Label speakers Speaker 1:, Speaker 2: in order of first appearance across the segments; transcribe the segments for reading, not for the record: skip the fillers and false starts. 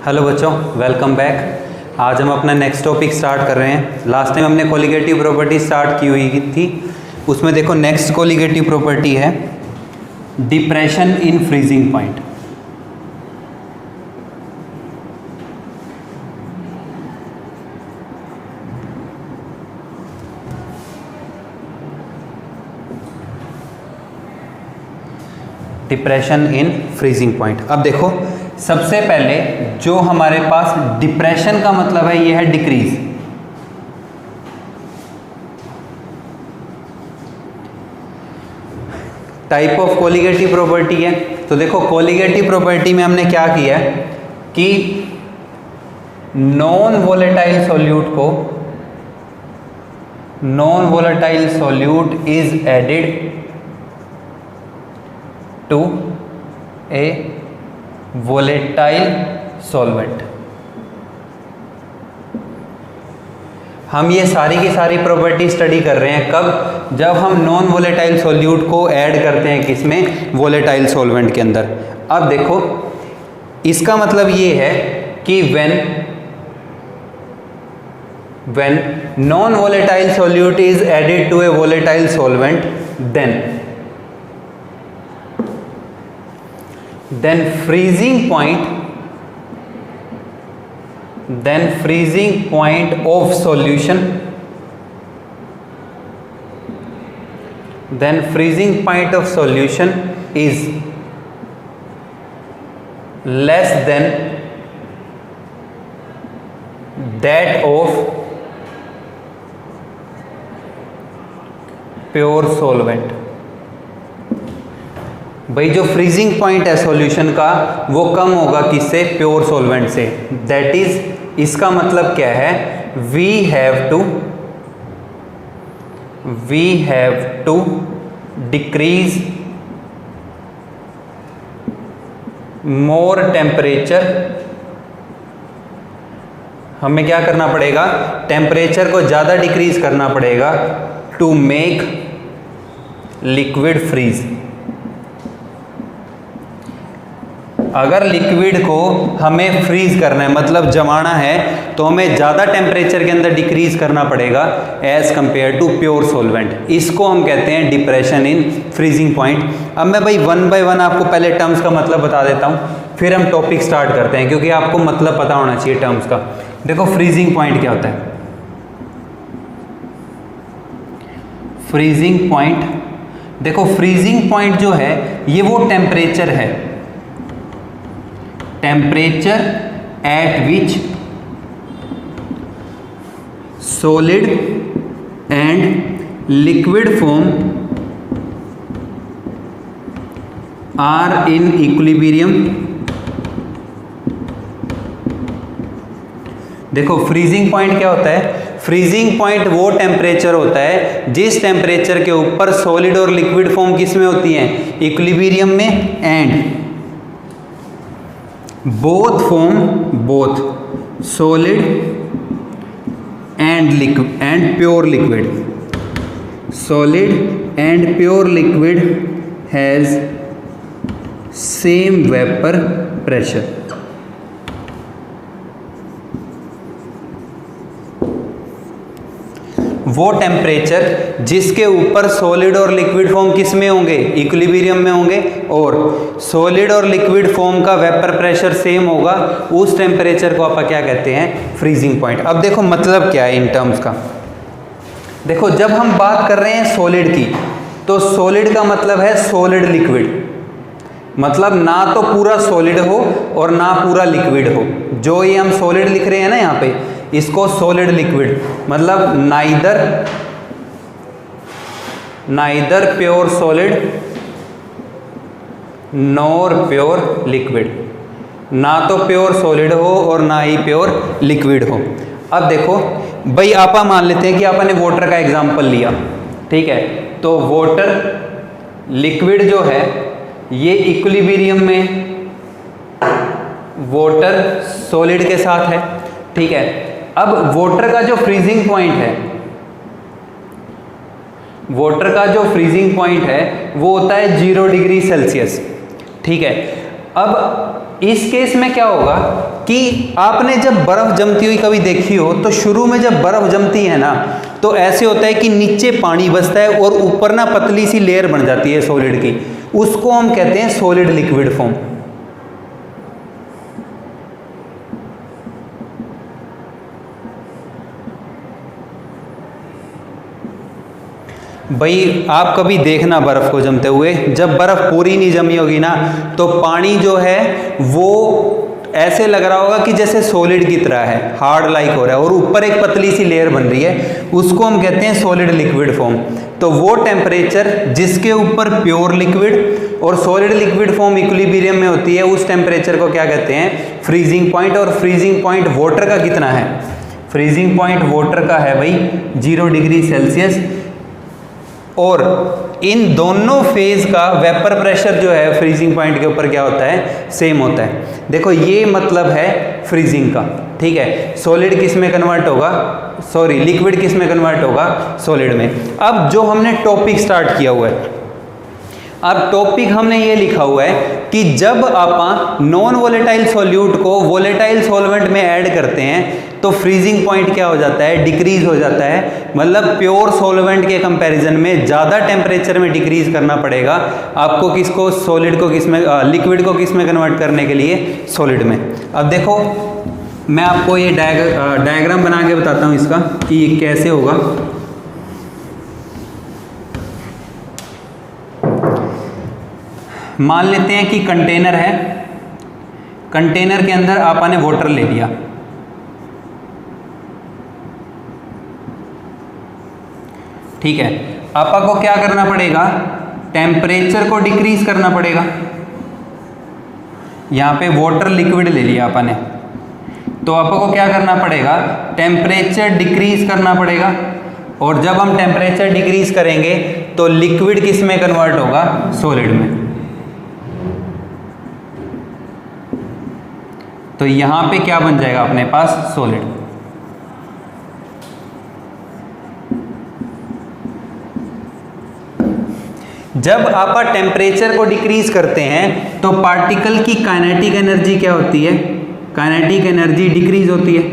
Speaker 1: Hello बच्चों, welcome back. आज हम अपना नेक्स्ट टॉपिक स्टार्ट कर रहे हैं। लास्ट टाइम हमने कोलिगेटिव प्रॉपर्टी स्टार्ट की हुई थी। उसमें देखो नेक्स्ट कोलिगेटिव प्रॉपर्टी है depression in freezing point. Depression in freezing point. अब देखो सबसे पहले जो हमारे पास डिप्रेशन का मतलब है ये है decrease. Type of colligative property है। तो देखो कोलिगेटिव प्रॉपर्टी में हमने क्या किया है कि non volatile solute is added to a volatile solvent. हम ये सारी की सारी प्रॉपर्टी स्टडी कर रहे हैं कब? जब हम नॉन वोलेटाइल सॉल्यूट को ऐड करते हैं किसमें? वोलेटाइल सॉल्वेंट के अंदर। अब देखो इसका मतलब ये है कि when non volatile solute is added to a volatile solvent, then freezing point of solution is less than that of pure solvent. भाई जो फ्रीजिंग पॉइंट है सॉल्यूशन का वो कम होगा किससे? प्योर सॉल्वेंट से। दैट इज, इसका मतलब क्या है? We have to decrease more temperature. हमें क्या करना पड़ेगा? टेम्परेचर को ज़्यादा डिक्रीज करना पड़ेगा टू मेक लिक्विड फ्रीज। अगर लिक्विड को हमें फ्रीज करना है मतलब जमाना है तो हमें ज़्यादा टेम्परेचर के अंदर डिक्रीज करना पड़ेगा as compare to pure solvent. इसको हम कहते हैं डिप्रेशन इन फ्रीजिंग पॉइंट। अब मैं भाई वन बाय वन आपको पहले टर्म्स का मतलब बता देता हूँ, फिर हम टॉपिक स्टार्ट करते हैं क्योंकि आपको मतलब पता होना चाहिए टर्म्स का। देखो फ्रीजिंग पॉइंट क्या होता है? फ्रीजिंग पॉइंट, देखो फ्रीजिंग पॉइंट जो है ये वो टेम्परेचर है, temperature at which solid and liquid form are in equilibrium. देखो फ्रीजिंग पॉइंट क्या होता है? फ्रीजिंग पॉइंट वो टेम्परेचर होता है जिस टेम्परेचर के ऊपर सॉलिड और लिक्विड फॉर्म किस में होती हैं? इक्विलिब्रियम में। And both solid and pure liquid, solid and pure liquid has same vapour pressure. वो टेम्परेचर जिसके ऊपर सॉलिड और लिक्विड फॉर्म किस में होंगे? इक्विलिब्रियम में होंगे, और सॉलिड और लिक्विड फॉर्म का वेपर प्रेशर सेम होगा, उस टेम्परेचर को आप क्या कहते हैं? Freezing point. अब देखो मतलब क्या है इन टर्म्स का। देखो जब हम बात कर रहे हैं सॉलिड की तो सॉलिड का मतलब है सॉलिड लिक्विड, मतलब ना तो पूरा सॉलिड हो और ना पूरा लिक्विड हो। जो ये हम सॉलिड लिख रहे हैं ना यहाँ पे, इसको सॉलिड लिक्विड मतलब neither pure solid nor pure liquid, ना तो प्योर सॉलिड हो और ना ही प्योर लिक्विड हो। अब देखो भाई आप मान लेते हैं कि आपने वाटर का एग्जांपल लिया, ठीक है? तो वाटर लिक्विड जो है ये इक्विलिब्रियम में वाटर सॉलिड के साथ है, ठीक है? अब वाटर का जो फ्रीजिंग पॉइंट है, वाटर का जो फ्रीजिंग पॉइंट है वो होता है 0 डिग्री सेल्सियस, ठीक है? अब इस केस में क्या होगा कि आपने जब बर्फ जमती हुई कभी देखी हो तो शुरू में जब बर्फ जमती है ना तो ऐसे होता है कि नीचे पानी बसता है और ऊपर ना पतली सी लेयर बन जाती है सॉलिड की, उसको हम कहते हैं सॉलिड लिक्विड फॉर्म। भाई आप कभी देखना बर्फ को जमते हुए, जब बर्फ पूरी नहीं जमी होगी ना तो पानी जो है वो ऐसे लग रहा होगा कि जैसे सॉलिड की तरह है, हार्ड लाइक हो रहा है और ऊपर एक पतली सी लेयर बन रही है, उसको हम कहते हैं सॉलिड लिक्विड फॉर्म। तो वो टेम्परेचर जिसके ऊपर प्योर लिक्विड और सॉलिड लिक्विड फॉर्म इक्विलिब्रियम में होती है, उस टेम्परेचर को क्या कहते हैं? Freezing point. और फ्रीजिंग पॉइंट वाटर का कितना है? फ्रीजिंग पॉइंट वाटर का है भाई 0 डिग्री सेल्सियस। और इन दोनों फेज का वेपर प्रेशर जो है फ्रीजिंग पॉइंट के ऊपर क्या होता है? सेम होता है। देखो ये मतलब है फ्रीजिंग का, ठीक है। सॉलिड किस में कन्वर्ट होगा? सॉरी, लिक्विड किस में कन्वर्ट होगा? सॉलिड में। अब जो हमने टॉपिक स्टार्ट किया हुआ है, अब टॉपिक हमने ये लिखा हुआ है कि जब आप नॉन वोलेटाइल सॉल्यूट को वोलेटाइल सॉल्वेंट में ऐड करते हैं तो फ्रीजिंग पॉइंट क्या हो जाता है? डिक्रीज हो जाता है। मतलब प्योर सॉल्वेंट के कंपैरिजन में ज़्यादा टेम्परेचर में डिक्रीज करना पड़ेगा आपको, किसको? सॉलिड को किस में, लिक्विड को किस में कन्वर्ट करने के लिए? सॉलिड में। अब देखो मैं आपको ये डायग्राम बना के बताता हूँ इसका कि ये कैसे होगा। मान लेते हैं कि कंटेनर है, कंटेनर के अंदर आपने वाटर ले लिया, ठीक है। आपा को क्या करना पड़ेगा? टेम्परेचर को डिक्रीज करना पड़ेगा। यहाँ पे वाटर लिक्विड ले लिया आपने, तो आपा को क्या करना पड़ेगा? टेम्परेचर डिक्रीज करना पड़ेगा। और जब हम टेम्परेचर डिक्रीज करेंगे तो लिक्विड किस में कन्वर्ट होगा? सॉलिड में। तो यहां पे क्या बन जाएगा अपने पास? सॉलिड। जब आप टेम्परेचर को डिक्रीज करते हैं तो पार्टिकल की काइनेटिक एनर्जी क्या होती है? काइनेटिक एनर्जी डिक्रीज होती है।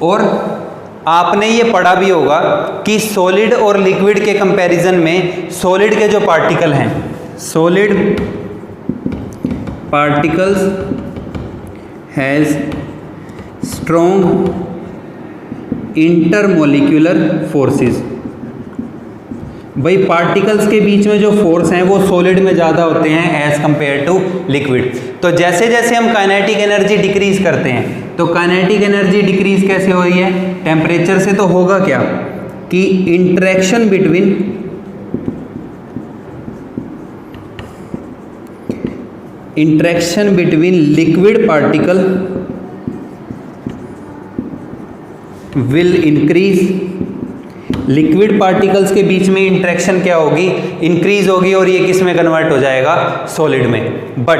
Speaker 1: और आपने ये पढ़ा भी होगा कि सॉलिड और लिक्विड के कंपैरिजन में सॉलिड के जो पार्टिकल हैं, solid particles has strong intermolecular forces। भाई पार्टिकल्स के बीच में जो फोर्स हैं वो सॉलिड में ज़्यादा होते हैं एज कंपेयर टू लिक्विड। तो जैसे जैसे हम काइनेटिक एनर्जी डिक्रीज करते हैं तो काइनेटिक एनर्जी डिक्रीज कैसे हो रही है? टेम्परेचर से। तो होगा क्या कि interaction between liquid particle will increase. Liquid particles के बीच में इंटरेक्शन क्या होगी? इंक्रीज होगी और ये किस में कन्वर्ट हो जाएगा? सॉलिड में। बट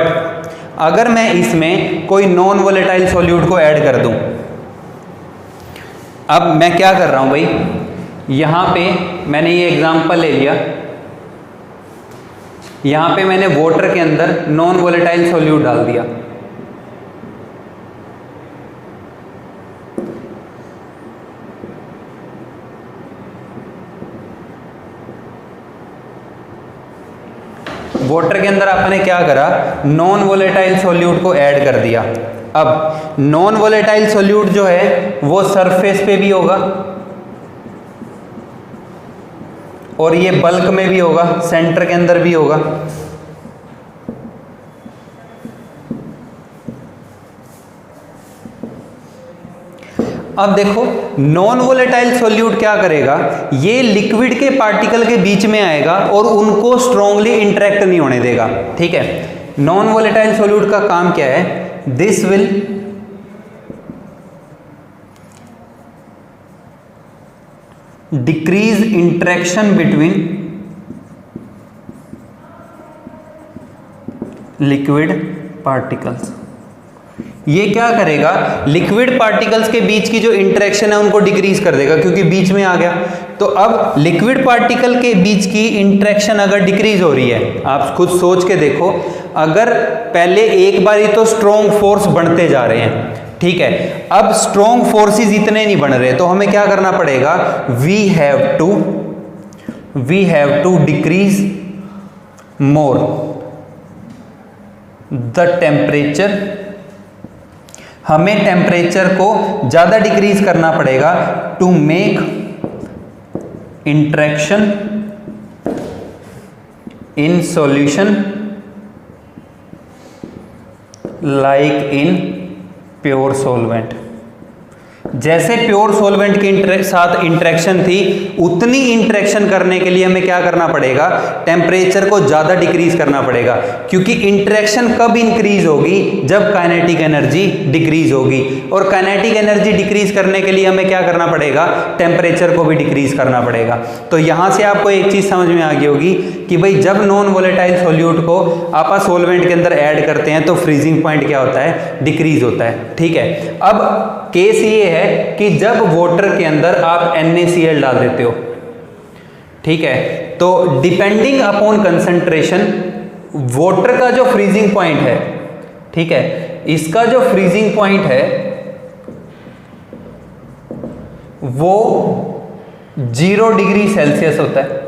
Speaker 1: अगर मैं इसमें कोई नॉन वोलेटाइल सॉल्यूट को ऐड कर दूं, अब मैं क्या कर रहा हूं भाई, यहां पे मैंने ये एग्जांपल ले लिया, यहां पे मैंने वाटर के अंदर नॉन वोलेटाइल सॉल्यूट डाल दिया। वाटर के अंदर आपने क्या करा? नॉन वोलेटाइल सॉल्यूट को ऐड कर दिया। अब नॉन वोलेटाइल सॉल्यूट जो है वो सरफेस पे भी होगा और ये बल्क में भी होगा, सेंटर के अंदर भी होगा। अब देखो नॉन वोलेटाइल सॉल्यूट क्या करेगा? ये लिक्विड के पार्टिकल के बीच में आएगा और उनको स्ट्रांगली इंटरेक्ट नहीं होने देगा, ठीक है। नॉन वोलेटाइल सॉल्यूट का काम क्या है? This will decrease interaction between liquid particles. ये क्या करेगा? लिक्विड पार्टिकल्स के बीच की जो इंटरेक्शन है उनको डिक्रीज कर देगा, क्योंकि बीच में आ गया। तो अब लिक्विड पार्टिकल के बीच की इंटरेक्शन अगर डिक्रीज हो रही है, आप खुद सोच के देखो, अगर पहले एक बारी तो स्ट्रॉन्ग फोर्स बढ़ते जा रहे हैं, ठीक है, अब स्ट्रॉन्ग फोर्सेस इतने नहीं बन रहे, तो हमें क्या करना पड़ेगा, we have to decrease more the temperature, हमें टेम्परेचर को ज्यादा डिक्रीज करना पड़ेगा to make interaction in solution like in pure solvent. जैसे प्योर सॉल्वेंट के साथ इंटरेक्शन थी, उतनी इंटरेक्शन करने के लिए हमें क्या करना पड़ेगा, टेम्परेचर को ज्यादा डिक्रीज करना पड़ेगा, क्योंकि इंटरेक्शन कब इंक्रीज होगी, जब काइनेटिक एनर्जी डिक्रीज होगी, और काइनेटिक एनर्जी डिक्रीज करने के लिए हमें क्या करना पड़ेगा, टेम्परेचर को भी डिक्रीज करना पड़ेगा। तो यहां से आपको एक चीज समझ में आ गई होगी कि भाई जब नॉन वोलेटाइल सॉल्यूट को आप सॉल्वेंट के अंदर ऐड करते हैं तो फ्रीजिंग पॉइंट क्या होता है, डिक्रीज होता है, ठीक है। अब केस ये है कि जब वाटर के अंदर आप NaCl डाल देते हो, ठीक है, तो डिपेंडिंग अपॉन कंसंट्रेशन वाटर का जो फ्रीजिंग पॉइंट है, ठीक है, इसका जो फ्रीजिंग पॉइंट है वो 0 डिग्री सेल्सियस होता है,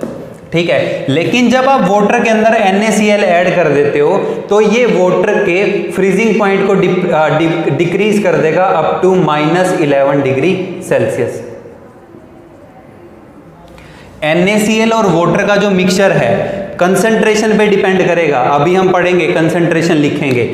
Speaker 1: ठीक है। लेकिन जब आप वाटर के अंदर NaCl ऐड कर देते हो तो ये वाटर के फ्रीजिंग पॉइंट को डिक्रीज कर देगा up to -11 degree Celsius. NaCl और वाटर का जो मिक्सचर है कंसंट्रेशन पे डिपेंड करेगा, अभी हम पढ़ेंगे, कंसंट्रेशन लिखेंगे।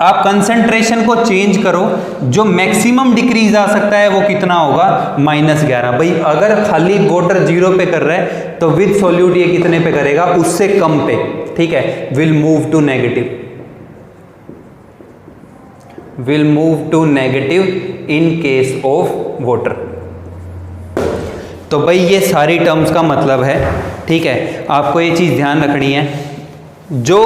Speaker 1: आप कंसंट्रेशन को चेंज करो, जो मैक्सिमम डिक्रीज आ सकता है वो कितना होगा, -11। भाई अगर खाली वाटर 0 पे कर रहा है तो विद सॉल्यूट ये कितने पे करेगा, उससे कम पे, ठीक है, will move to negative in case of water. तो भाई ये सारी टर्म्स का मतलब है, ठीक है, आपको ये चीज ध्यान रखनी है, जो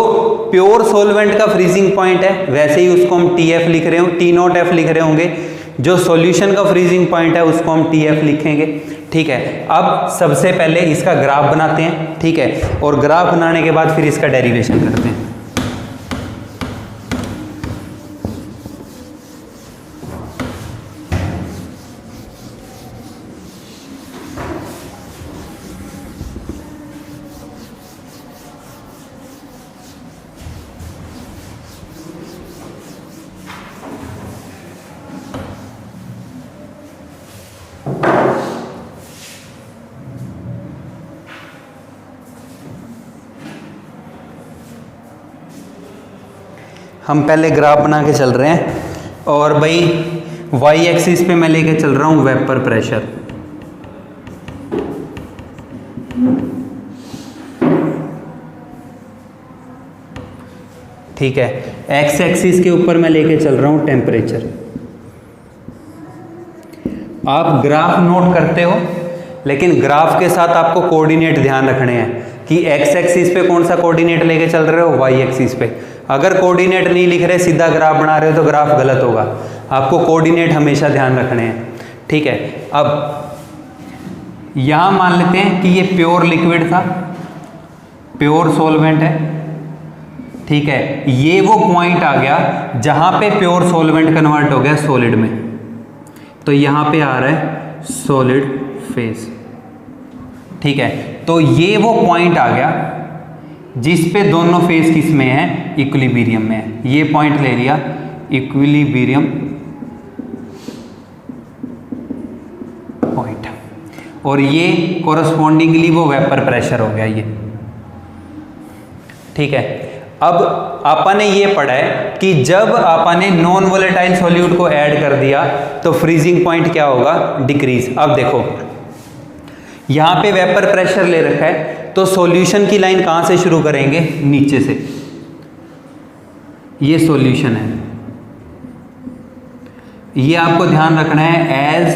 Speaker 1: प्योर सॉल्वेंट का फ्रीजिंग पॉइंट है वैसे ही उसको हम TF लिख रहे हो, T0F लिख रहे होंगे, जो सॉल्यूशन का फ्रीजिंग पॉइंट है उसको हम TF लिखेंगे, ठीक है। अब सबसे पहले इसका ग्राफ बनाते हैं, ठीक है, और ग्राफ बनाने के बाद फिर इसका डेरिवेशन करते हैं। हम पहले ग्राफ बना के चल रहे हैं, और भाई वाई एक्सिस पे मैं लेके चल रहा हूँ वेपर प्रेशर, ठीक है, एक्स एक्सिस के ऊपर मैं लेके चल रहा हूँ टेम्परेचर। आप ग्राफ नोट करते हो, लेकिन ग्राफ के साथ आपको कोऑर्डिनेट ध्यान रखने हैं कि एक्स एक्सिस पे कौन सा कोऑर्डिनेट लेके चल रहे हो, वाई एक्सिस पे। अगर कोऑर्डिनेट नहीं लिख रहे, सीधा ग्राफ बना रहे हो तो ग्राफ गलत होगा, आपको कोऑर्डिनेट हमेशा ध्यान रखने हैं, ठीक है। अब यहां मान लेते हैं कि ये प्योर लिक्विड था, प्योर सॉल्वेंट है, ठीक है, ये वो पॉइंट आ गया जहां पे प्योर सॉल्वेंट कन्वर्ट हो गया सॉलिड में, तो यहां पे आ रहा है सॉलिड फेज, ठीक है। तो ये वो पॉइंट आ गया जिस पे दोनों फेज किस में है, इक्विलिब्रियम में है। ये पॉइंट ले लिया इक्विलिब्रियम पॉइंट, और ये कोरस्पॉन्डिंगली वो वेपर प्रेशर हो गया ये, ठीक है। अब आपा ने ये पढ़ा है कि जब आपा ने नॉन वोलेटाइल सॉल्यूट को ऐड कर दिया तो फ्रीजिंग पॉइंट क्या होगा, डिक्रीज। अब देखो यहां पे वेपर प्रेशर ले रखा है, तो सॉल्यूशन की लाइन कहां से शुरू करेंगे, नीचे से, ये सॉल्यूशन है, ये आपको ध्यान रखना है एज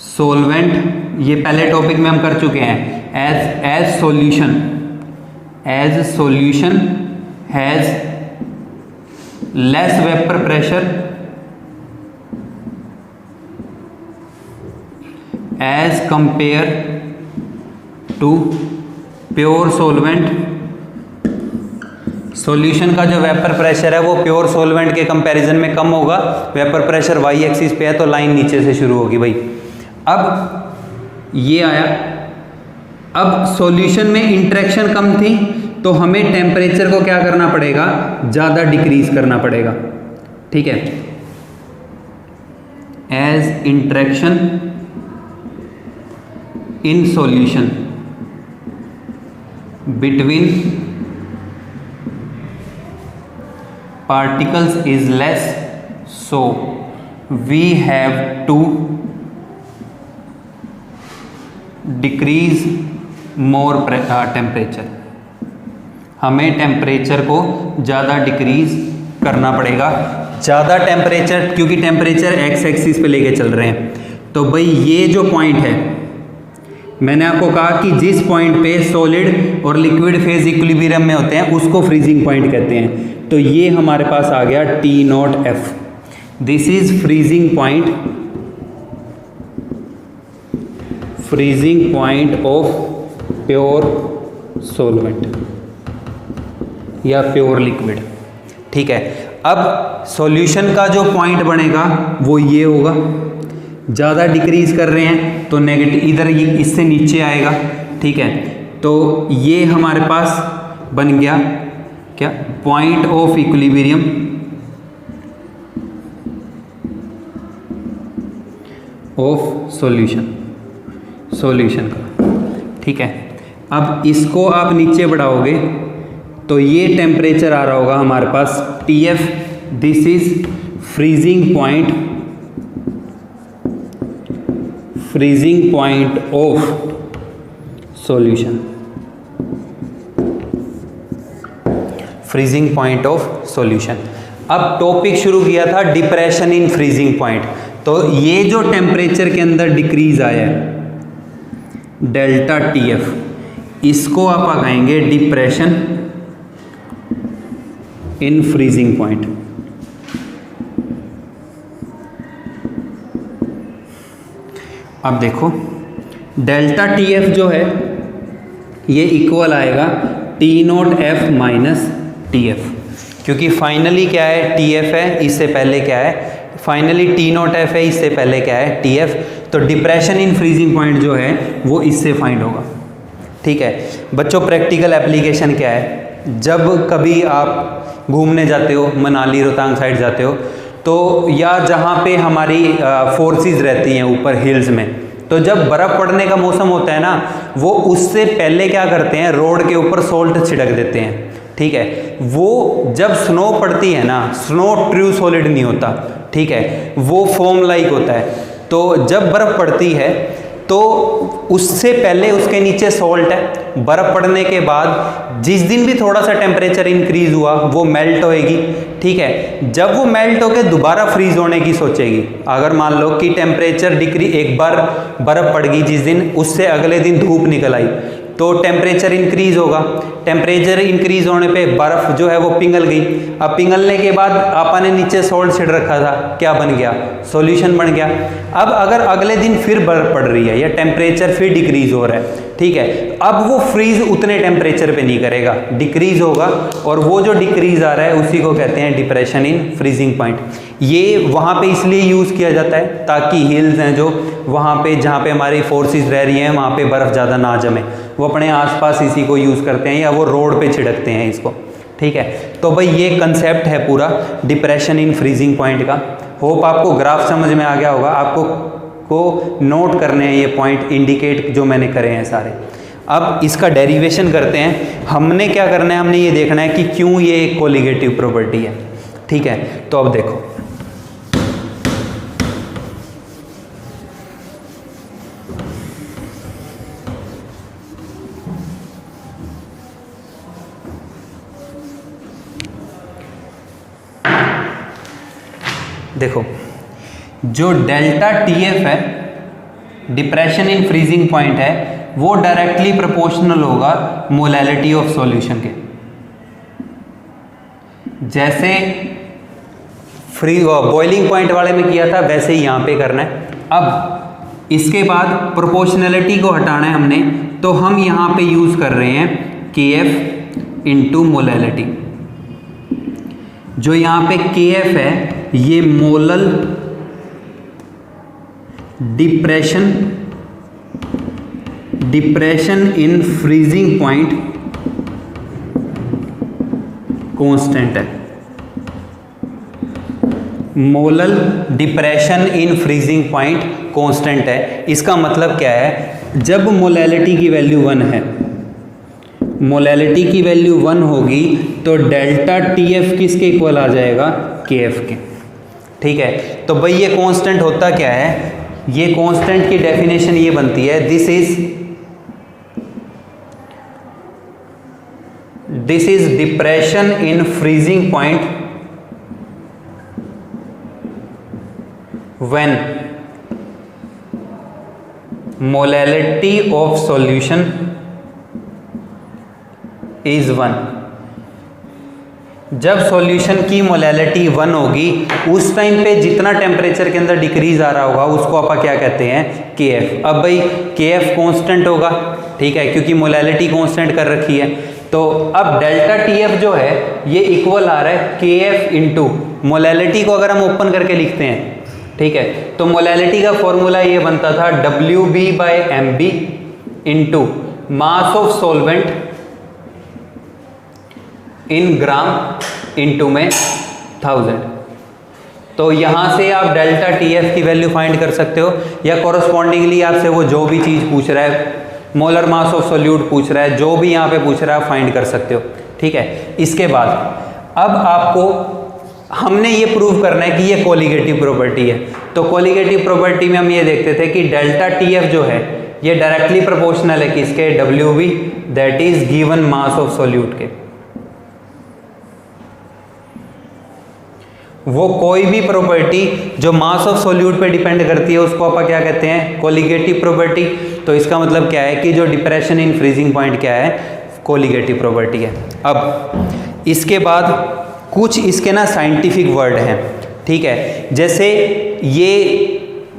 Speaker 1: सॉल्वेंट, ये पहले टॉपिक में हम कर चुके हैं, as solution has less vapour pressure as compare to pure solvent, solution का जो वेपर प्रेशर है वो प्योर सॉल्वेंट के कंपैरिजन में कम होगा। वेपर प्रेशर वाई एक्सिस पे है तो लाइन नीचे से शुरू होगी भाई। अब ये आया, अब सॉल्यूशन में इंटरेक्शन कम थी तो हमें टेम्परेचर को क्या करना पड़ेगा, ज़्यादा डिक्रीज करना पड़ेगा। ठीक है, as interaction in solution between particles is less, so we have to decrease more temperature। हमें टेम्परेचर को ज़्यादा डिक्रीज करना पड़ेगा। ज़्यादा टेम्परेचर, क्योंकि टेम्परेचर एक्स एक्सिस पे लेके चल रहे हैं, तो भाई ये जो पॉइंट है, मैंने आपको कहा कि जिस पॉइंट पे सॉलिड और लिक्विड फेज इक्विलिब्रियम में होते हैं उसको फ्रीजिंग पॉइंट कहते हैं। तो ये हमारे पास आ गया T0F, this is freezing point, freezing point of pure solvent या प्योर लिक्विड। ठीक है, अब सॉल्यूशन का जो पॉइंट बनेगा वो ये होगा। ज़्यादा डिक्रीज कर रहे हैं तो नेगेटिव इधर इससे नीचे आएगा। ठीक है, तो ये हमारे पास बन गया क्या, point of equilibrium of solution का। ठीक है, अब इसको आप नीचे बढ़ाओगे तो ये टेम्परेचर आ रहा होगा हमारे पास TF, this is freezing point of solution, freezing point of solution. अब टॉपिक शुरू किया था डिप्रेशन इन फ्रीजिंग पॉइंट, तो ये जो टेम्परेचर के अंदर डिक्रीज आया है डेल्टा TF, इसको आप कहेंगे डिप्रेशन इन फ्रीजिंग पॉइंट। अब देखो डेल्टा TF जो है ये इक्वल आएगा T0F माइनस TF, क्योंकि फाइनली क्या है TF है, इससे पहले क्या है, फाइनली T0F है, इससे पहले क्या है TF। तो डिप्रेशन इन फ्रीजिंग पॉइंट जो है वो इससे फाइंड होगा। ठीक है बच्चों, प्रैक्टिकल एप्लीकेशन क्या है, जब कभी आप घूमने जाते हो, मनाली रोहतांग साइड जाते हो, तो या जहाँ पे हमारी फोर्सेस रहती हैं ऊपर हिल्स में, तो जब बर्फ़ पड़ने का मौसम होता है ना, वो उससे पहले क्या करते हैं, रोड के ऊपर सोल्ट छिड़क देते हैं। ठीक है, वो जब स्नो पड़ती है ना, स्नो ट्रू सॉलिड नहीं होता, ठीक है, वो फोम लाइक होता है। तो जब बर्फ़ पड़ती है तो उससे पहले उसके नीचे सॉल्ट है, बर्फ़ पड़ने के बाद जिस दिन भी थोड़ा सा टेम्परेचर इंक्रीज हुआ वो मेल्ट होएगी। ठीक है, जब वो मेल्ट होकर दोबारा फ्रीज होने की सोचेगी, अगर मान लो कि टेम्परेचर एक बार बर्फ़ पड़ गई जिस दिन, उससे अगले दिन धूप निकल आई, तो टेम्परेचर इंक्रीज होगा। टेम्परेचर इंक्रीज होने पे बर्फ़ जो है वो पिघल गई। अब पिघलने के बाद आपा ने नीचे सॉल्ट छिड़ रखा था, क्या बन गया, सॉल्यूशन बन गया। अब अगर अगले दिन फिर बर्फ़ पड़ रही है या टेम्परेचर फिर डिक्रीज हो रहा है, ठीक है, अब वो फ्रीज उतने टेम्परेचर पे नहीं करेगा, डिक्रीज होगा, और वो जो डिक्रीज आ रहा है उसी को कहते हैं डिप्रेशन इन फ्रीजिंग पॉइंट। ये वहाँ पे इसलिए यूज़ किया जाता है ताकि हिल्स हैं जो वहाँ पे, जहाँ पे हमारी फोर्सेस रह रही हैं, वहाँ पे बर्फ़ ज़्यादा ना जमे, वो अपने आसपास इसी को यूज़ करते हैं या वो रोड पे छिड़कते हैं इसको। ठीक है, तो भाई ये कंसेप्ट है पूरा डिप्रेशन इन फ्रीजिंग पॉइंट का। होप आपको ग्राफ समझ में आ गया होगा। आपको को नोट करने हैं ये पॉइंट, इंडिकेट जो मैंने करे हैं सारे। अब इसका डेरिवेशन करते हैं। हमने क्या करना है, हमने ये देखना है कि क्यों ये एक कोलिगेटिव प्रॉपर्टी है। ठीक है, तो अब देखो, देखो जो डेल्टा TF है, डिप्रेशन इन फ्रीजिंग पॉइंट है, वो डायरेक्टली प्रोपोर्शनल होगा मोलैलिटी ऑफ सॉल्यूशन के। जैसे बॉइलिंग पॉइंट वाले में किया था वैसे ही यहाँ पे करना है। अब इसके बाद प्रोपोर्शनैलिटी को हटाना है हमने, तो हम यहाँ पे यूज़ कर रहे हैं KF इंटू मोलैलिटी। जो यहाँ पे KF है ये molal depression in freezing point constant है। Molal depression in freezing point constant है। इसका मतलब क्या है, जब मोलैलिटी की वैल्यू 1 है, मोलैलिटी की वैल्यू 1 होगी तो डेल्टा TF किसके इक्वल आ जाएगा, KF के। ठीक है, तो भाई ये कांस्टेंट होता क्या है, ये कांस्टेंट की डेफिनेशन ये बनती है, this is depression in freezing point when molality of solution is 1। जब सॉल्यूशन की मोलैलिटी 1 होगी उस टाइम पे जितना टेम्परेचर के अंदर डिक्रीज आ रहा होगा उसको आप क्या कहते हैं, KF। अब भाई KF कांस्टेंट होगा, ठीक है, क्योंकि मोलैलिटी कांस्टेंट कर रखी है। तो अब डेल्टा TF जो है ये इक्वल आ रहा है KF इंटू मोलैलिटी को अगर हम ओपन करके लिखते हैं, ठीक है, तो मोलैलिटी का फॉर्मूला ये बनता था WB/MB into mass of solvent in gram into में 1000। तो यहाँ से आप डेल्टा TF की वैल्यू फाइंड कर सकते हो, या कॉरस्पॉन्डिंगली आपसे वो जो भी चीज़ पूछ रहा है, मोलर मास ऑफ सोल्यूट पूछ रहा है, जो भी यहाँ पे पूछ रहा है फाइंड कर सकते हो। ठीक है, इसके बाद अब आपको हमने ये प्रूव करना है कि ये कोलिगेटिव प्रॉपर्टी है। तो कोलिगेटिव प्रॉपर्टी में हम ये देखते थे कि डेल्टा TF जो है ये डायरेक्टली प्रोपोर्शनल है किसके, WB, that is given mass of solute के। वो कोई भी प्रॉपर्टी जो मास ऑफ सोल्यूट पे डिपेंड करती है उसको आप क्या कहते हैं, कोलिगेटिव प्रॉपर्टी। तो इसका मतलब क्या है कि जो डिप्रेशन इन फ्रीजिंग पॉइंट क्या है, कोलिगेटिव प्रॉपर्टी है। अब इसके बाद कुछ इसके ना साइंटिफिक वर्ड हैं, ठीक है, जैसे ये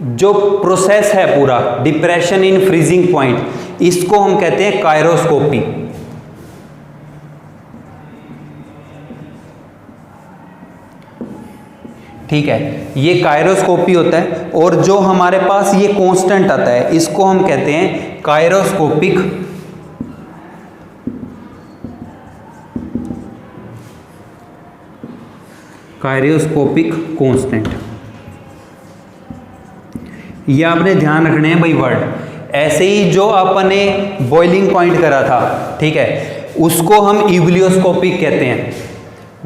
Speaker 1: जो प्रोसेस है पूरा डिप्रेशन इन फ्रीजिंग पॉइंट, इसको हम कहते हैं कायरोस्कोपी। ठीक है, ये कायरोस्कोपी होता है, और जो हमारे पास ये कांस्टेंट आता है इसको हम कहते हैं कायरोस्कोपिक कांस्टेंट। ये आपने ध्यान रखने हैं भाई वर्ड। ऐसे ही जो आपने बॉइलिंग पॉइंट करा था, ठीक है, उसको हम इवलियोस्कोपिक कहते हैं।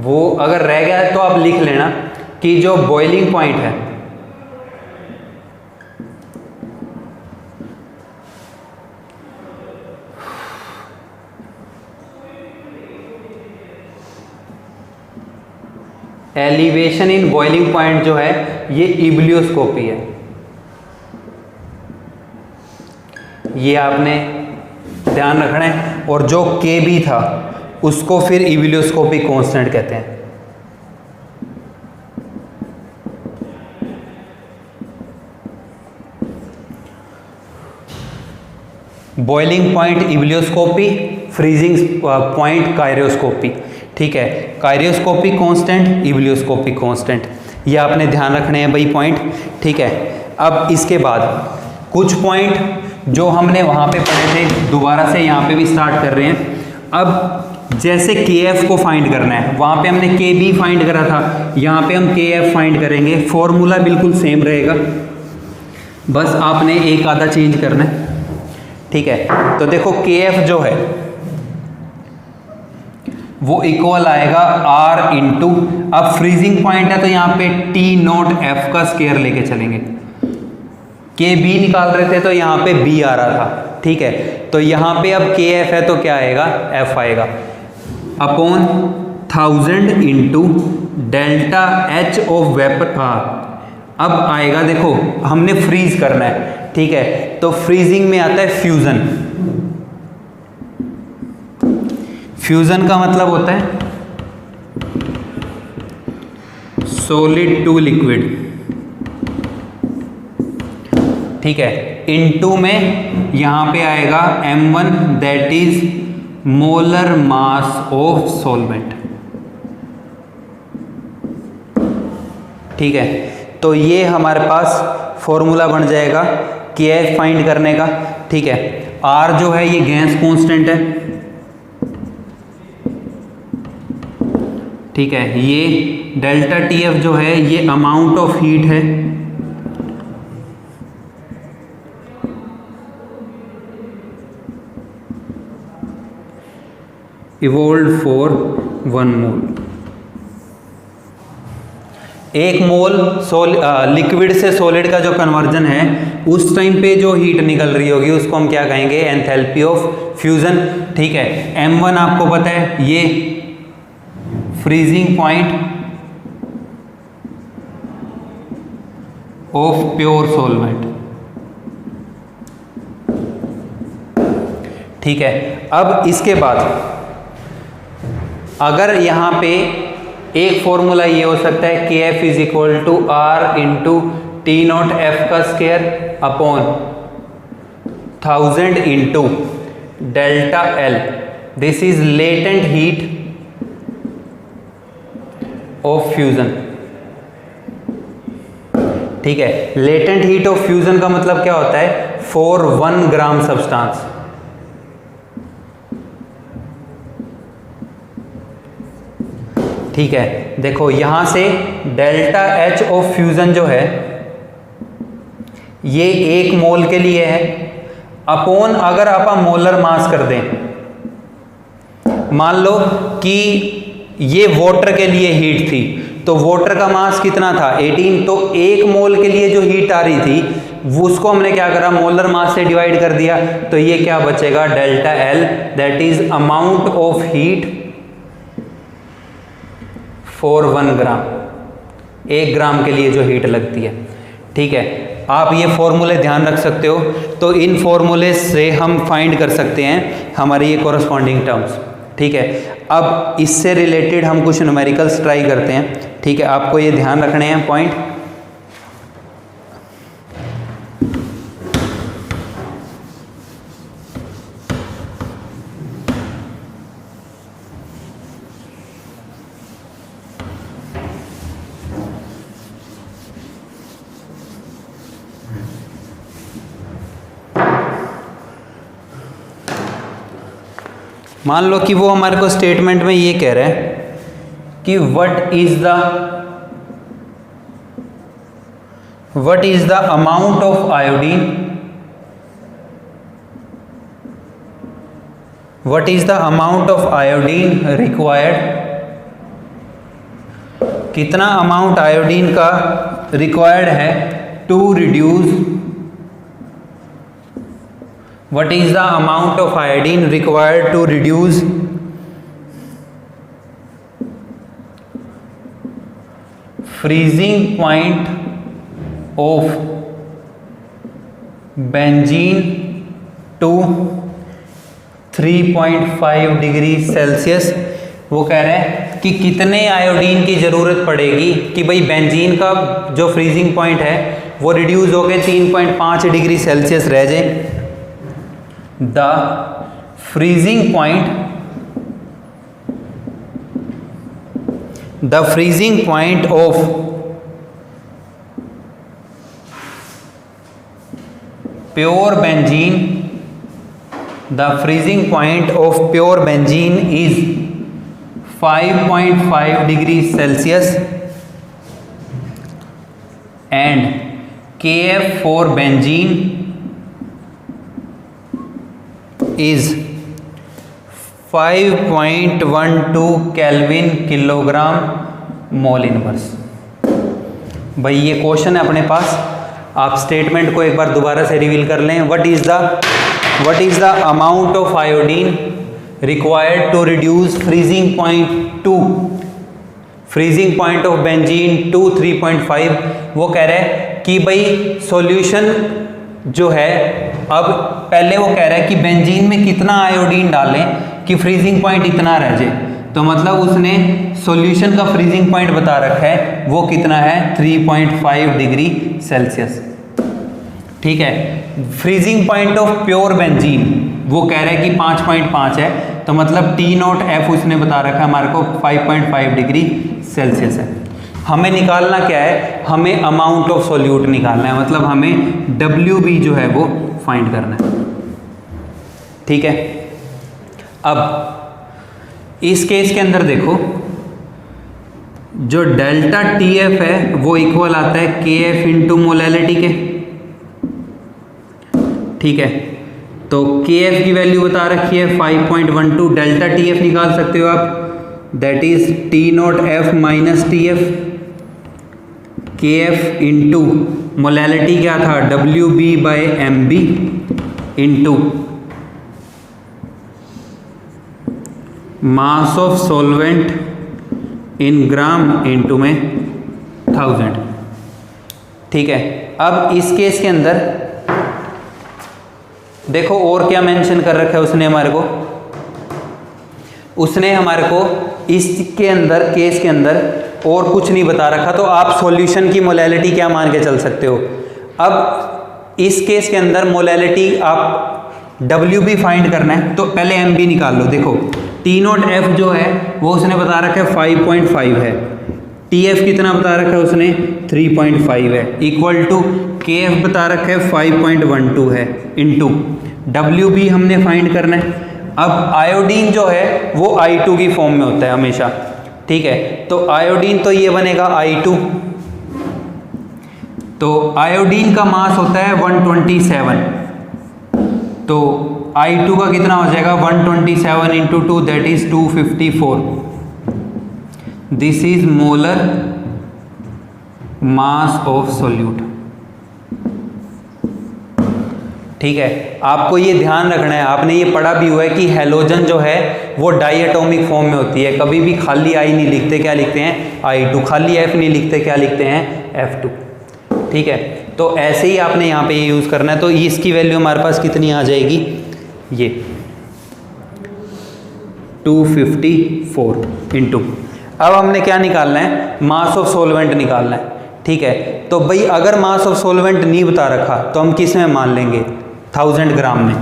Speaker 1: वो अगर रह गया तो आप लिख लेना कि जो बॉइलिंग पॉइंट है एलिवेशन इन बॉइलिंग पॉइंट जो है ये इवलियोस्कोपी है। ये आपने ध्यान रखना है। और जो KB था उसको फिर इवलियोस्कोपिक कांस्टेंट कहते हैं। Boiling point ebullioscopy, freezing point cryoscopy. ठीक है, कायरोस्कोपिक कांस्टेंट, इवलियोस्कोपिक कांस्टेंट, ये आपने ध्यान रखने हैं भाई पॉइंट। ठीक है, अब इसके बाद कुछ पॉइंट जो हमने वहाँ पे पढ़े थे दोबारा से यहाँ पे भी स्टार्ट कर रहे हैं। अब जैसे KF को फाइंड करना है, वहाँ पे हमने KB फाइंड करा था, यहाँ पे हम KF फाइंड करेंगे। फॉर्मूला बिल्कुल सेम रहेगा, बस आपने एक आधा चेंज करना है। ठीक है, तो देखो KF जो है वो इक्वल आएगा R इंटू, अब फ्रीजिंग पॉइंट है तो यहाँ पे T0F का स्केयर लेके चलेंगे। KB निकाल रहे थे तो यहाँ पे B आ रहा था। ठीक है, तो यहाँ पे अब KF है तो क्या आएगा, F आएगा upon 1000 into delta H of vapour. अब आएगा, देखो हमने फ्रीज करना है। ठीक है, तो फ्रीजिंग में आता है फ्यूजन। फ्यूजन का मतलब होता है सॉलिड टू लिक्विड। ठीक है, इनटू में यहाँ पे आएगा m1 that is molar mass of solvent. ठीक है, तो ये हमारे पास फॉर्मूला बन जाएगा KF फाइंड करने का। ठीक है, R जो है ये गैस कांस्टेंट है। ठीक है, ये डेल्टा TF जो है ये अमाउंट ऑफ हीट है। Evolve for 1 mole. 1 mole liquid से सॉलिड का जो कन्वर्जन है उस टाइम पे जो हीट निकल रही होगी उसको हम क्या कहेंगे, एंथैल्पी ऑफ फ्यूजन। ठीक है, m1 आपको पता है ये freezing point of pure solvent. ठीक है, अब इसके बाद अगर यहाँ पे एक फॉर्मूला ये हो सकता है KF is equal to R into T0 F का square upon 1000 into delta L। This is latent heat of fusion. ठीक है, लेटेंट हीट ऑफ फ्यूजन का मतलब क्या होता है, फॉर 1 ग्राम सब्सटेंस। ठीक है, देखो यहां से डेल्टा H ऑफ फ्यूजन जो है ये 1 मोल के लिए है, अपॉन अगर आप मोलर मास कर दें, मान लो कि ये वाटर के लिए हीट थी तो वाटर का मास कितना था 18, तो 1 मोल के लिए जो हीट आ रही थी वो उसको हमने क्या करा, मोलर मास से डिवाइड कर दिया, तो ये क्या बचेगा delta L that is amount of heat for 1 ग्राम। 1 ग्राम के लिए जो हीट लगती है। ठीक है, आप ये फॉर्मूले ध्यान रख सकते हो, तो इन फॉर्मूले से हम फाइंड कर सकते हैं हमारी ये कॉरस्पॉन्डिंग टर्म्स। ठीक है, अब इससे रिलेटेड हम कुछ न्यूमेरिकल्स ट्राई करते हैं। ठीक है, आपको ये ध्यान रखने हैं पॉइंट। मान लो कि वो हमारे को स्टेटमेंट में ये कह रहा है कि what is the amount of iodine, what is the amount of iodine required, कितना अमाउंट आयोडीन का रिक्वायर्ड है to reduce, what is the amount of iodine required to reduce freezing point of benzene to 3.5 degree Celsius. वो कह रहे हैं कि कितने iodine की ज़रूरत पड़ेगी कि भाई बेंजीन का जो फ्रीजिंग पॉइंट है वो रिड्यूस होकर 3.5 डिग्री सेल्सियस रह जाए। The freezing point of pure benzene, the freezing point of pure benzene is 5.5 degrees Celsius and KF for benzene is 5.12 kelvin kilogram mole inverse. भाई ये क्वेश्चन है अपने पास, आप स्टेटमेंट को एक बार दोबारा से रिवील कर लें। What is the amount of iodine required to reduce freezing point of benzene to 3.5। वो कह रहे हैं कि भाई सॉल्यूशन जो है, अब पहले वो कह रहा है कि बेंजीन में कितना आयोडीन डालें कि फ्रीजिंग पॉइंट इतना रह जाए, तो मतलब उसने सॉल्यूशन का फ्रीजिंग पॉइंट बता रखा है, वो कितना है 3.5 डिग्री सेल्सियस। ठीक है। Freezing point of pure benzene वो कह रहा है कि 5.5 है, तो मतलब T0F उसने बता रखा है हमारे को 5.5 डिग्री सेल्सियस है। हमें निकालना क्या है, हमें अमाउंट ऑफ सोल्यूट निकालना है, मतलब हमें WB जो है वो फाइंड करना है। ठीक है, अब इस केस के अंदर देखो जो डेल्टा TF है वो इक्वल आता है KF इंटू मोलैलिटी के। ठीक है, तो KF की वैल्यू बता रखी है 5.12, डेल्टा TF निकाल सकते हो आप, that is T0F minus TF, KF into molality क्या था WB/MB into mass of solvent in gram into में 1000। ठीक है, अब इस केस के अंदर देखो और क्या मेंशन कर रखा है उसने हमारे को, उसने हमारे को इसके अंदर केस के अंदर और कुछ नहीं बता रखा, तो आप सॉल्यूशन की मोलैलिटी क्या मान के चल सकते हो। अब इस केस के अंदर मोलैलिटी आप WB फाइंड करना है, तो पहले MB निकाल लो। देखो T0F जो है वो उसने बता रखा है 5.5 है, TF कितना बता रखा है उसने 3.5 है, इक्वल टू KF बता रखा है 5.12 है, इंटू WB हमने फाइंड करना है। अब आयोडीन जो है वो I2 की फॉर्म में होता है हमेशा। ठीक है, तो आयोडीन तो ये बनेगा I2, तो आयोडीन का मास होता है 127, तो I2 का कितना हो जाएगा 127 into 2 that is 254। This is molar mass of solute. ठीक है, आपको ये ध्यान रखना है, आपने ये पढ़ा भी हुआ है कि हैलोजन जो है वो डाइएटॉमिक फॉर्म में होती है, कभी भी खाली I नहीं लिखते, क्या लिखते हैं I2, खाली F नहीं लिखते, क्या लिखते हैं F2। ठीक है, तो ऐसे ही आपने यहाँ पे ये यूज़ करना है। तो इसकी वैल्यू हमारे पास कितनी आ जाएगी, ये 254 इंटू, अब हमने क्या निकालना है, मास ऑफ सोलवेंट निकालना है। ठीक है, तो भाई अगर मास ऑफ सोलवेंट नहीं बता रखा तो हम किस में मान लेंगे 1000 ग्राम में,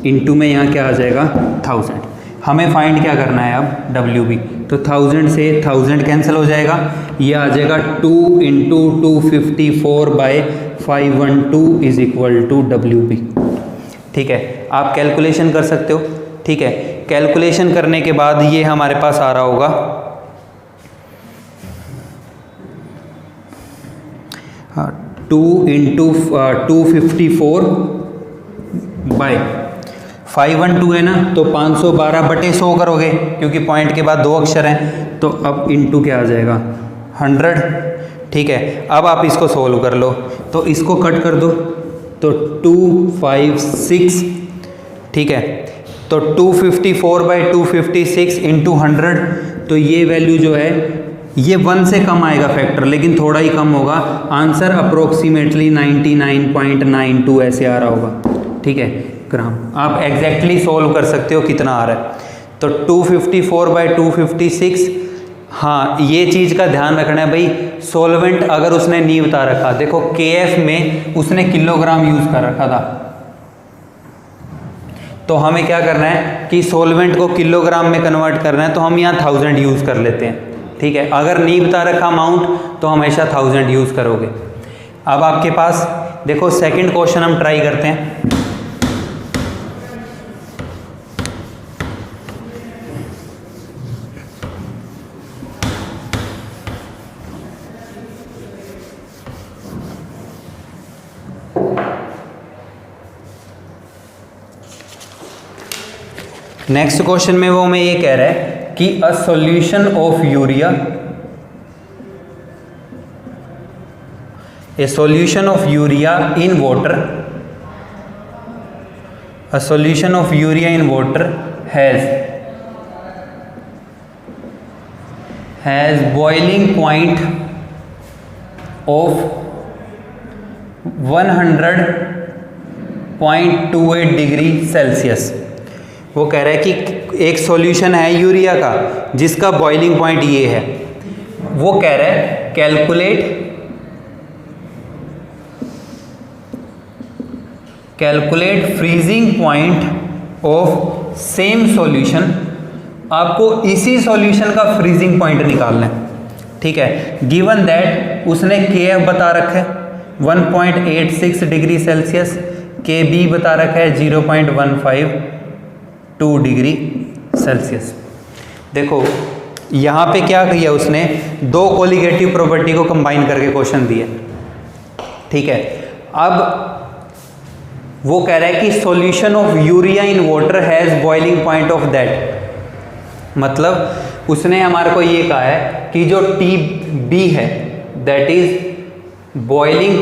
Speaker 1: इंटू में यहाँ क्या आ जाएगा 1000। हमें फाइंड क्या करना है अब WB, तो 1000 से 1000 कैंसिल हो जाएगा, ये आ जाएगा 2 into 254/512 is equal to WB। ठीक है, आप कैलकुलेशन कर सकते हो। ठीक है, कैलकुलेशन करने के बाद ये हमारे पास आ रहा होगा 2 इंटू 254/512 है ना, तो 512/100 करोगे क्योंकि पॉइंट के बाद 2 अक्षर हैं, तो अब इंटू क्या आ जाएगा 100। ठीक है, अब आप इसको सोल्व कर लो, तो इसको कट कर दो, तो 256। ठीक है, तो 254/256 इंटू 100, तो ये वैल्यू जो है ये 1 से कम आएगा फैक्टर, लेकिन थोड़ा ही कम होगा, आंसर अप्रोक्सीमेटली 99.92 ऐसे आ रहा होगा। ठीक है, ग्राम आप एग्जैक्टली सोल्व कर सकते हो कितना आ रहा है, तो 254/256। हाँ, ये चीज़ का ध्यान रखना है भाई, सोलवेंट अगर उसने नहीं बता रखा, देखो KF में उसने किलोग्राम यूज़ कर रखा था, तो हमें क्या करना है कि सोलवेंट को किलोग्राम में कन्वर्ट करना है, तो हम यहाँ 1000 यूज़ कर लेते हैं। ठीक है, अगर नहीं बता रखा अमाउंट तो हमेशा 1000 यूज़ करोगे। अब आपके पास देखो सेकंड क्वेश्चन हम ट्राई करते हैं। नेक्स्ट क्वेश्चन में वो हमें ये कह रहा है कि a solution of urea, A solution of urea in water, a solution of urea in water has boiling point of 100.28 degree Celsius. वो कह रहा है कि एक सॉल्यूशन है यूरिया का जिसका बॉइलिंग पॉइंट ये है। वो कह रहा है calculate calculate freezing point of same solution, आपको इसी सॉल्यूशन का फ्रीजिंग पॉइंट निकालना है। ठीक है, गिवन दैट उसने KF बता रखा है 1.86 डिग्री सेल्सियस, KB बता रखा है 0.152 डिग्री सेल्सियस। देखो यहाँ पे क्या किया उसने, दो कोलिगेटिव प्रॉपर्टी को कंबाइन करके क्वेश्चन दिए। ठीक है, अब वो कह रहा है कि solution of urea in water has boiling point of that, मतलब उसने हमारे को ये कहा है कि जो TB है that is boiling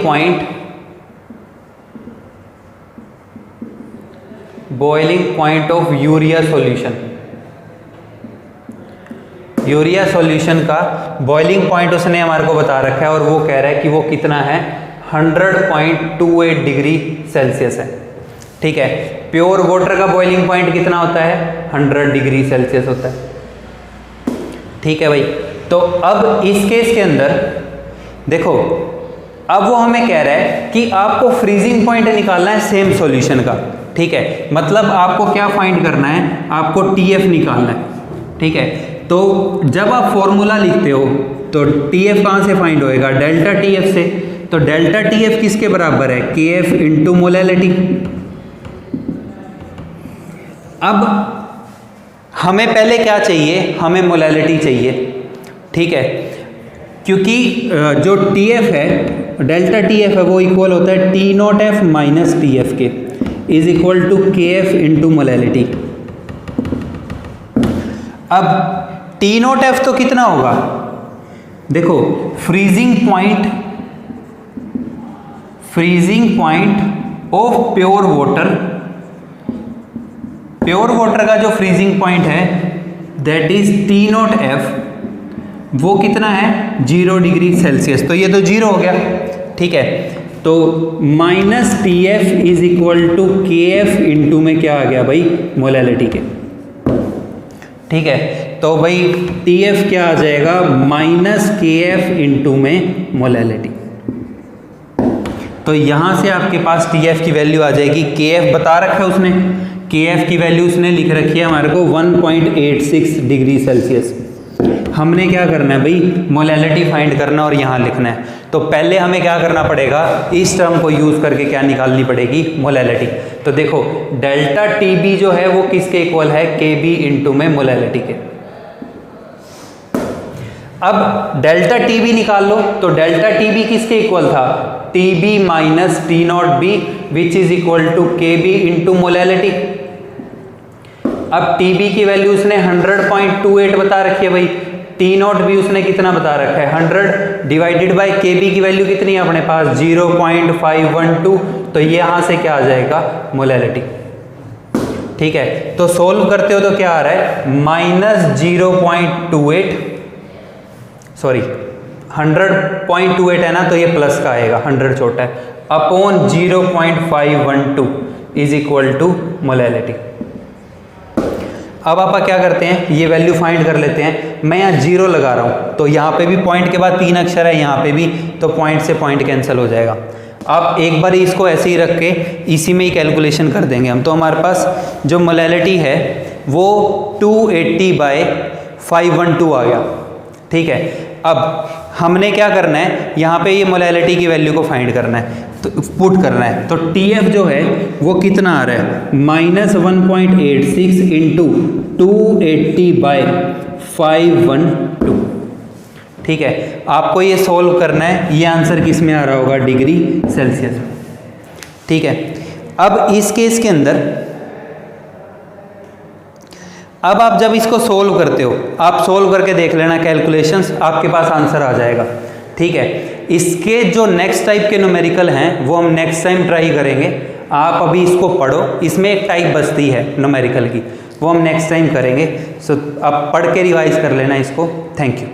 Speaker 1: point of urea solution. Urea solution का बॉइलिंग पॉइंट उसने हमारे को बता रखा है और वो कह रहा है कि वो कितना है 100.28 डिग्री सेल्सियस है। ठीक है, प्योर वाटर का बॉइलिंग पॉइंट कितना होता है 100 डिग्री सेल्सियस होता है। ठीक है भाई, तो अब इस केस के अंदर देखो, अब वो हमें कह रहा है कि आपको फ्रीजिंग पॉइंट निकालना है सेम सॉल्यूशन का। ठीक है, मतलब आपको क्या फाइंड करना है, आपको TF निकालना है। ठीक है, तो जब आप फॉर्मूला लिखते हो तो TF कहाँ से फाइंड होएगा, डेल्टा TF से। तो डेल्टा TF किसके बराबर है, KF इंटू मोलैलिटी। अब हमें पहले क्या चाहिए, हमें मोलैलिटी चाहिए। ठीक है, क्योंकि जो TF है, डेल्टा TF है, वो इक्वल होता है T0F माइनस TF के, is equal to KF into molality. अब T0F तो कितना होगा, देखो freezing point of pure water का जो फ्रीजिंग पॉइंट है दैट इज T0F, वो कितना है 0 डिग्री सेल्सियस, तो ये तो 0 हो गया। ठीक है, तो minus TF is equal to KF into में क्या आ गया भाई, मोलैलिटी के। ठीक है, तो भाई TF क्या आ जाएगा, माइनस KF इंटू में मोलैलिटी। तो यहां से आपके पास TF की वैल्यू आ जाएगी, KF बता रखा है उसने, KF की वैल्यू उसने लिख रखी है हमारे को 1.86 डिग्री सेल्सियस। हमने क्या करना है भाई, मोलैलिटी फाइंड करना और यहाँ लिखना है। तो पहले हमें क्या करना पड़ेगा, इस टर्म को यूज करके क्या निकालनी पड़ेगी, मोलैलिटी। तो देखो डेल्टा TB जो है वो किसके इक्वल है, KB इंटू में मोलैलिटी के। अब डेल्टा TB निकाल लो, तो डेल्टा TB किसके इक्वल था, TB minus T0B which is equal to KB into molality. अब TB की वैल्यू उसने 100.28 बता रखी है भाई, T0B उसने कितना बता रखा है 100 डिवाइडेड बाय KB की वैल्यू कितनी है अपने पास 0.512, तो ये यहां से क्या आ जाएगा, मोलैलिटी। ठीक है, तो सोल्व करते हो तो क्या आ रहा है, माइनस 0.28, सॉरी 100.28 है ना, तो ये प्लस का आएगा, 100 छोटा है, upon 0.512 is equal to molality. अब आप क्या करते हैं, ये वैल्यू फाइंड कर लेते हैं। मैं यहाँ 0 लगा रहा हूँ, तो यहाँ पे भी पॉइंट के बाद 3 अक्षर है, यहाँ पे भी, तो पॉइंट से पॉइंट कैंसिल हो जाएगा। आप एक बार इसको ऐसे ही रख के इसी में ही कैलकुलेशन कर देंगे हम। तो हमारे पास जो मोलैलिटी है वो 280/512 आ गया। ठीक है, अब हमने क्या करना है, यहाँ पे ये मोलैलिटी की वैल्यू को फाइंड करना है, तो पुट करना है। तो TF जो है वो कितना आ रहा है, माइनस 1.86 इंटू 280/512। ठीक है, आपको ये सोल्व करना है, ये आंसर किस में आ रहा होगा, डिग्री सेल्सियस में। ठीक है, अब इस केस के अंदर, अब आप जब इसको सोल्व करते हो, आप सोल्व करके देख लेना कैलकुलेशंस, आपके पास आंसर आ जाएगा। ठीक है, इसके जो नेक्स्ट टाइप के न्यूमेरिकल हैं वो हम नेक्स्ट टाइम ट्राई करेंगे। आप अभी इसको पढ़ो, इसमें एक टाइप बचती है न्यूमेरिकल की, वो हम नेक्स्ट टाइम करेंगे। सो आप पढ़ के रिवाइज कर लेना इसको। Thank you.